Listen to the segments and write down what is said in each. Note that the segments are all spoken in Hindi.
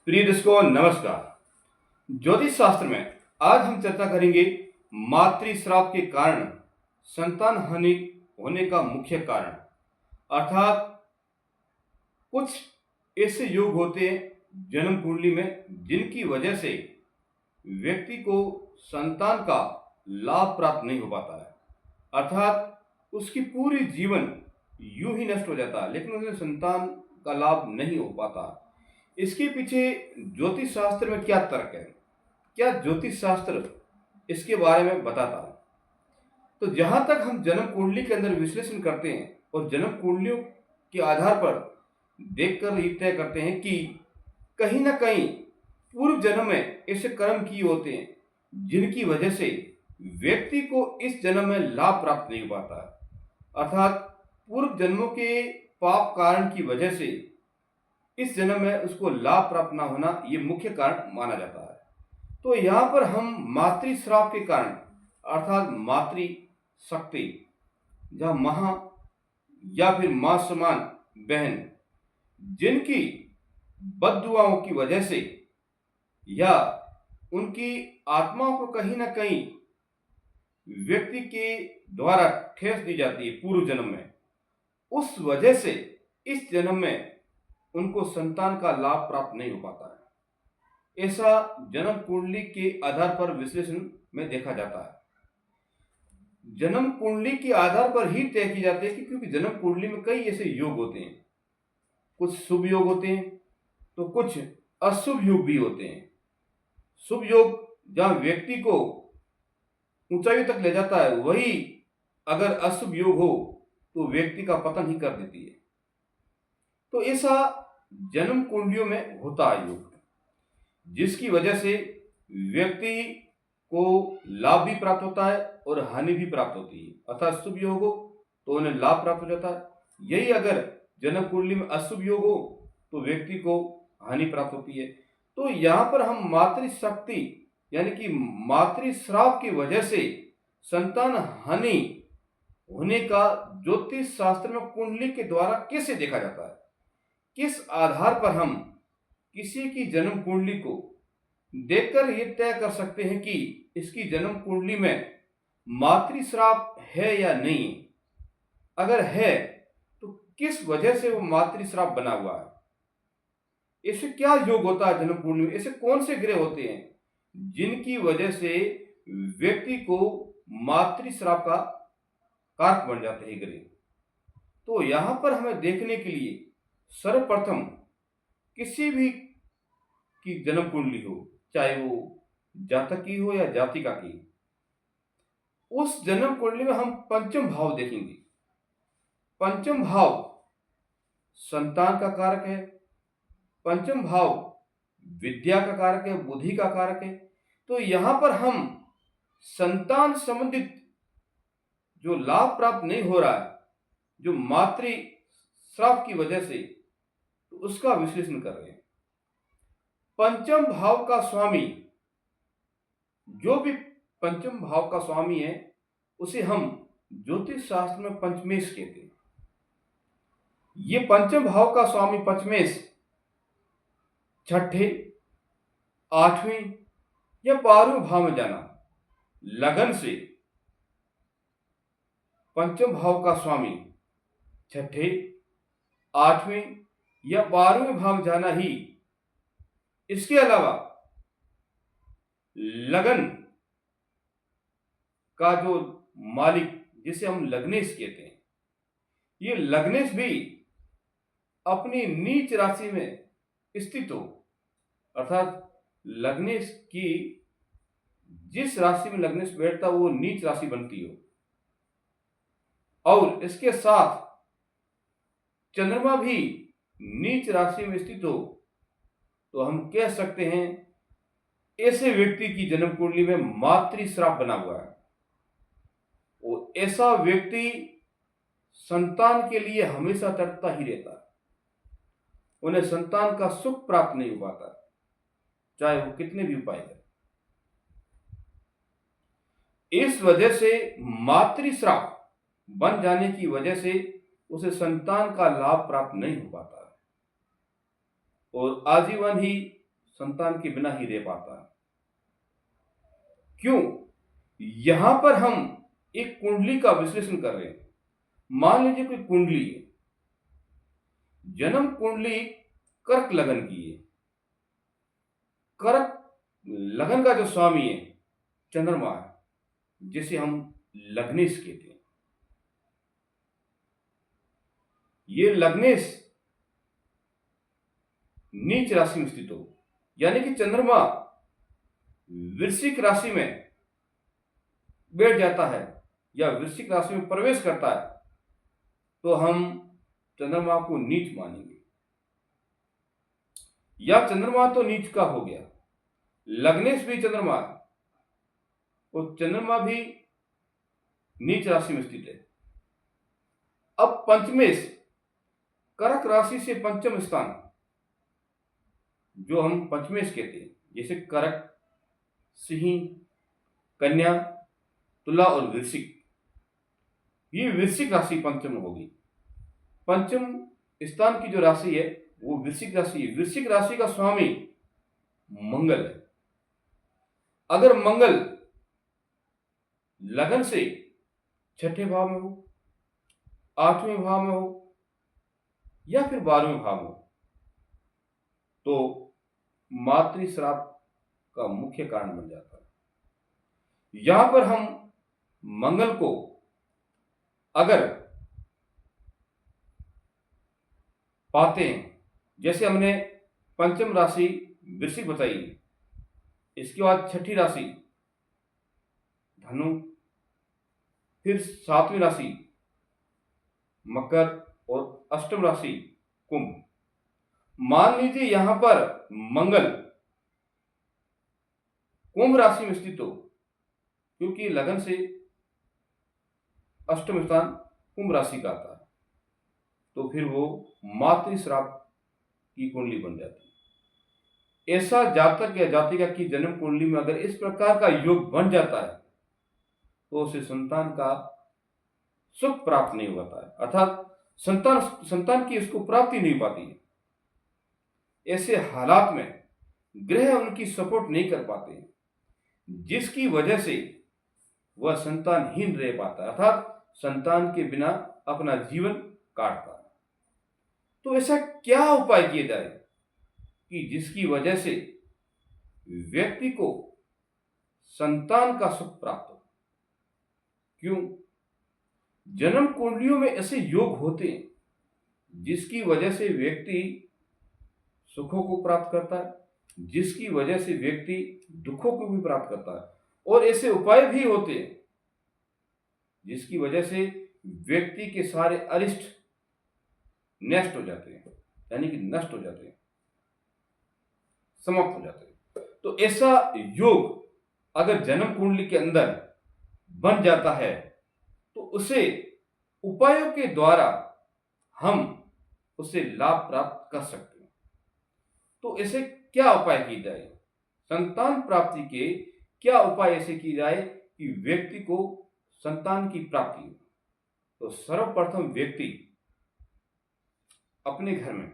प्रिय दर्शकों नमस्कार। ज्योतिष शास्त्र में आज हम चर्चा करेंगे मातृश्राप के कारण संतान हानि होने का मुख्य कारण। अर्थात कुछ ऐसे योग होते हैं जन्म कुंडली में जिनकी वजह से व्यक्ति को संतान का लाभ प्राप्त नहीं हो पाता है। अर्थात उसकी पूरी जीवन यूं ही नष्ट हो जाता है, लेकिन उसे संतान का लाभ नहीं हो पाता। इसके पीछे ज्योतिष शास्त्र में क्या तर्क है, क्या ज्योतिष शास्त्र इसके बारे में बताता है। तो जहां तक हम जन्म कुंडली के अंदर विश्लेषण करते हैं और जन्म कुंडलियों के आधार पर देखकर ये तय करते हैं कि कहीं ना कहीं पूर्व जन्म में ऐसे कर्म किए होते हैं जिनकी वजह से व्यक्ति को इस जन्म में लाभ प्राप्त नहीं हो पाता है। अर्थात पूर्व जन्मों के पाप कारण की वजह से इस जन्म में उसको लाभ प्राप्त ना होना ये मुख्य कारण माना जाता है। तो यहाँ पर हम मातृश्राप के कारण अर्थात मातृ शक्ति जहाँ महा या फिर मां समान बहन जिनकी बद्दुआओं की वजह से या उनकी आत्माओं को कहीं ना कहीं व्यक्ति के द्वारा ठेस दी जाती है पूर्व जन्म में, उस वजह से इस जन्म में उनको संतान का लाभ प्राप्त नहीं हो पाता है। ऐसा जन्म कुंडली के आधार पर विश्लेषण में देखा जाता है। जन्म कुंडली के आधार पर ही तय की जाती है कि क्योंकि जन्म कुंडली में कई ऐसे योग होते हैं, कुछ शुभ योग होते हैं तो कुछ अशुभ योग भी होते हैं। शुभ योग जहां व्यक्ति को ऊंचाई तक ले जाता है, वही अगर अशुभ योग हो तो व्यक्ति का पतन ही कर देती है। तो ऐसा जन्म कुंडलियों में होता है योग, जिसकी वजह से व्यक्ति को लाभ भी प्राप्त होता है और हानि भी प्राप्त होती है। अर्थात शुभ योग हो तो उन्हें लाभ प्राप्त हो जाता है, यही अगर जन्म कुंडली में अशुभ योग हो तो व्यक्ति को हानि प्राप्त होती है। तो यहाँ पर हम मातृशक्ति यानी कि मातृश्राप की वजह से संतान हानि होने का ज्योतिष शास्त्र में कुंडली के द्वारा कैसे देखा जाता है, किस आधार पर हम किसी की जन्म कुंडली को देखकर यह तय कर सकते हैं कि इसकी जन्म कुंडली में मातृश्राप है या नहीं। अगर है तो किस वजह से वो मातृश्राप बना हुआ है, ऐसे क्या योग होता है जन्म कुंडली में, ऐसे कौन से ग्रह होते हैं जिनकी वजह से व्यक्ति को मातृश्राप का कारक बन जाते हैं ग्रह। तो यहां पर हमें देखने के लिए सर्वप्रथम किसी भी की जन्म कुंडली हो, चाहे वो जातक की हो या जातिका की, उस जन्म कुंडली में हम पंचम भाव देखेंगे। पंचम भाव संतान का कारक है, पंचम भाव विद्या का कारक है, बुद्धि का कारक है। तो यहां पर हम संतान संबंधित जो लाभ प्राप्त नहीं हो रहा है, जो मातृ श्राप की वजह से, तो उसका विश्लेषण कर रहे हैं। पंचम भाव का स्वामी, जो भी पंचम भाव का स्वामी है उसे हम ज्योतिष शास्त्र में पंचमेश कहते हैं। ये पंचम भाव का स्वामी पंचमेश छठे, आठवें या 12वें भाव में जाना, लगन से पंचम भाव का स्वामी छठे, आठवें या 12वें भाव जाना ही। इसके अलावा लगन का जो मालिक जिसे हम लग्नेश कहते हैं, ये लग्नेश भी अपनी नीच राशि में स्थित हो, अर्थात लग्नेश की जिस राशि में लग्नेश बैठता वो नीच राशि बनती हो, और इसके साथ चंद्रमा भी नीच राशि में स्थित हो, तो हम कह सकते हैं ऐसे व्यक्ति की जन्म कुंडली में मातृश्राप बना हुआ है। और ऐसा व्यक्ति संतान के लिए हमेशा तड़पता ही रहता है, उन्हें संतान का सुख प्राप्त नहीं हो पाता, चाहे वो कितने भी उपाय करें। इस वजह से मातृश्राप बन जाने की वजह से उसे संतान का लाभ प्राप्त नहीं हो पाता है और आजीवन ही संतान के बिना ही रह पाता है। क्यों? यहां पर हम एक कुंडली का विश्लेषण कर रहे हैं। मान लीजिए कोई कुंडली है, जन्म कुंडली कर्क लगन की है। कर्क लगन का जो स्वामी है चंद्रमा है, जिसे हम लग्नेश कहते हैं। ये लग्नेश नीच राशि में स्थित हो, यानी कि चंद्रमा वृश्चिक राशि में बैठ जाता है या वृश्चिक राशि में प्रवेश करता है, तो हम चंद्रमा को नीच मानेंगे। या चंद्रमा तो नीच का हो गया, लग्नेश भी चंद्रमा है, तो चंद्रमा भी नीच राशि में स्थित है। अब पंचमेश, कर्क राशि से पंचम स्थान, जो हम पंचमेश कहते हैं, जैसे कर्क, सिंह, कन्या, तुला और वृश्चिक, ये वृश्चिक राशि पंचम होगी। पंचम स्थान की जो राशि है वो वृश्चिक राशि है। वृश्चिक राशि का स्वामी मंगल है। अगर मंगल लगन से छठे भाव में हो, आठवें भाव में हो या फिर 12वें भाव में हो, तो मातृश्राप का मुख्य कारण बन जाता है। यहां पर हम मंगल को अगर पाते हैं, जैसे हमने पंचम राशि वृश्चिक बताई, इसके बाद छठी राशि धनु, फिर सातवीं राशि मकर और अष्टम राशि कुंभ। मान लीजिए यहां पर मंगल कुंभ राशि में स्थित हो, क्योंकि लगन से अष्टम स्थान कुंभ राशि का आता है, तो फिर वो मातृश्राप की कुंडली बन जाती है। ऐसा जातक या जातिका की जन्म कुंडली में अगर इस प्रकार का योग बन जाता है, तो उसे संतान का सुख प्राप्त नहीं होता है, अर्थात संतान की उसको प्राप्ति नहीं पाती है। ऐसे हालात में ग्रह उनकी सपोर्ट नहीं कर पाते, जिसकी वजह से वह संतानहीन रह पाता है, अर्थात संतान के बिना अपना जीवन काटता है। तो ऐसा क्या उपाय किया जाए कि जिसकी वजह से व्यक्ति को संतान का सुख प्राप्त हो? क्यों? जन्म कुंडलियों में ऐसे योग होते हैं जिसकी वजह से व्यक्ति सुखों को प्राप्त करता है, जिसकी वजह से व्यक्ति दुखों को भी प्राप्त करता है, और ऐसे उपाय भी होते हैं जिसकी वजह से व्यक्ति के सारे अरिष्ट नष्ट हो जाते हैं, यानी कि नष्ट हो जाते हैं, समाप्त हो जाते हैं। तो ऐसा योग अगर जन्म कुंडली के अंदर बन जाता है, तो उसे उपायों के द्वारा हम उसे लाभ प्राप्त कर सकते हैं। तो ऐसे क्या उपाय किए जाए? संतान प्राप्ति के क्या उपाय ऐसे किए जाए कि व्यक्ति को संतान की प्राप्ति हो? तो सर्वप्रथम व्यक्ति अपने घर में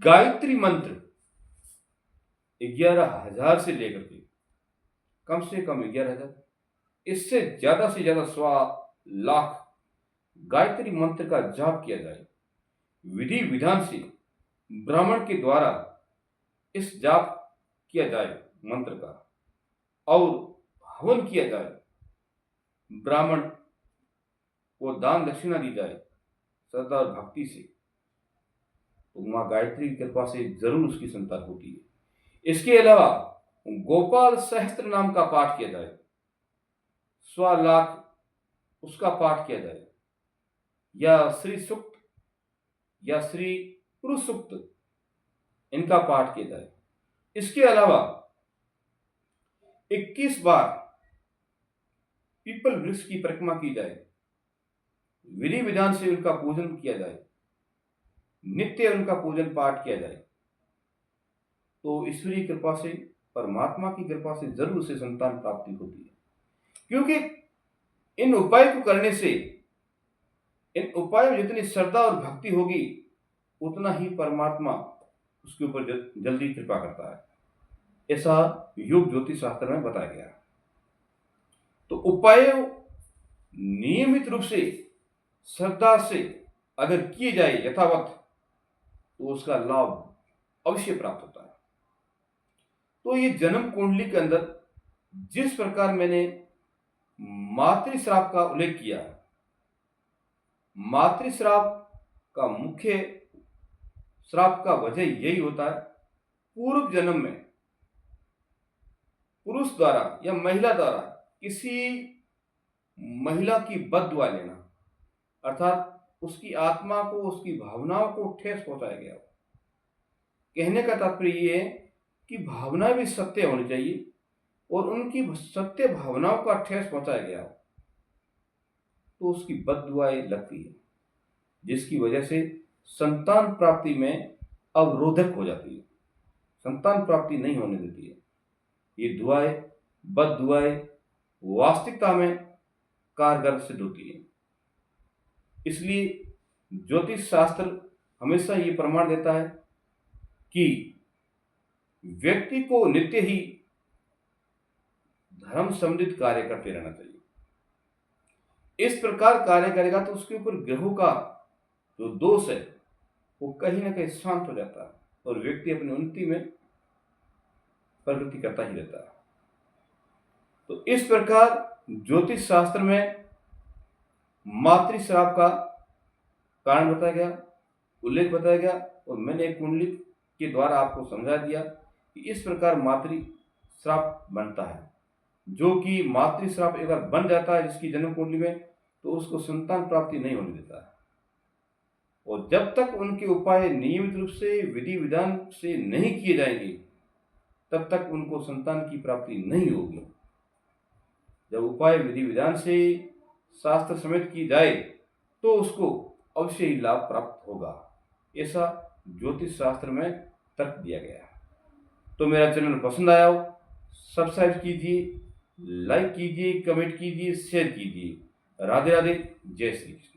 गायत्री मंत्र 11,000 से लेकर के कम से कम 11,000, इससे ज्यादा से ज्यादा 1,00,000 गायत्री मंत्र का जाप किया जाए। विधि विधान से ब्राह्मण के द्वारा इस जाप किया जाए मंत्र का, और हवन किया जाए, ब्राह्मण को दान दक्षिणा दी जाए श्रद्धा और भक्ति से, तो मां गायत्री की कृपा से जरूर उसकी संतान होती है। इसके अलावा गोपाल सहस्त्र नाम का पाठ किया जाए, 1,00,000 उसका पाठ किया जाए, या श्री सूक्त या श्री पुरुष सूक्त इनका पाठ किया जाए। इसके अलावा 21 बार पीपल वृक्ष की परिक्रमा की जाए, विधि विधान से उनका पूजन किया जाए, नित्य उनका पूजन पाठ किया जाए, तो ईश्वरीय कृपा से, परमात्मा की कृपा से जरूर उसे संतान प्राप्ति होती है। क्योंकि इन उपाय को करने से, इन उपायों में जितनी श्रद्धा और भक्ति होगी, उतना ही परमात्मा उसके ऊपर जल्दी कृपा करता है, ऐसा योग ज्योतिष शास्त्र में बताया गया है। तो उपाय नियमित रूप से श्रद्धा से अगर किए जाए यथावत, तो उसका लाभ अवश्य प्राप्त होता है। तो ये जन्म कुंडली के अंदर जिस प्रकार मैंने मातृश्राप का उल्लेख किया, मातृश्राप का मुख्य श्राप का वजह यही होता है, पूर्व जन्म में पुरुष द्वारा या महिला द्वारा किसी महिला की बद्दुआ लेना, अर्थात उसकी आत्मा को, उसकी भावनाओं को ठेस पहुंचाया गया हो। कहने का तात्पर्य ये है कि भावनाएं भी सत्य होनी चाहिए और उनकी सत्य भावनाओं का ठेस पहुंचाया गया हो तो उसकी बद्दुआएं लगती है, जिसकी वजह से संतान प्राप्ति में अवरोधक हो जाती है, संतान प्राप्ति नहीं होने देती है। ये दुआएं, बद्दुआएं वास्तविकता में कारगर सिद्ध होती है। इसलिए ज्योतिष शास्त्र हमेशा ये प्रमाण देता है कि व्यक्ति को नित्य ही धर्म संबंधित कार्य करते रहना चाहिए। इस प्रकार कार्य करेगा तो उसके ऊपर ग्रहों का जो दोष है वो कहीं ना कहीं शांत हो जाता है और व्यक्ति अपनी उन्नति में प्रगति करता ही रहता है। तो इस प्रकार ज्योतिष शास्त्र में मातृश्राप का कारण बताया गया, उल्लेख बताया गया, और मैंने एक कुंडली के द्वारा आपको समझा दिया कि इस प्रकार मातृश्राप बनता है। जो कि मातृश्राप एक बार बन जाता है जिसकी जन्म कुंडली में, तो उसको संतान प्राप्ति नहीं होने देता है। और जब तक उनके उपाय नियमित रूप से विधि विधान से नहीं किए जाएंगे, तब तक उनको संतान की प्राप्ति नहीं होगी। जब उपाय विधि विधान से शास्त्र समेत की जाए तो उसको अवश्य ही लाभ प्राप्त होगा, ऐसा ज्योतिष शास्त्र में तर्क दिया गया है। तो मेरा चैनल पसंद आया हो, सब्सक्राइब कीजिए, लाइक कीजिए, कमेंट कीजिए, शेयर कीजिए। राधे राधे, जय श्री कृष्ण।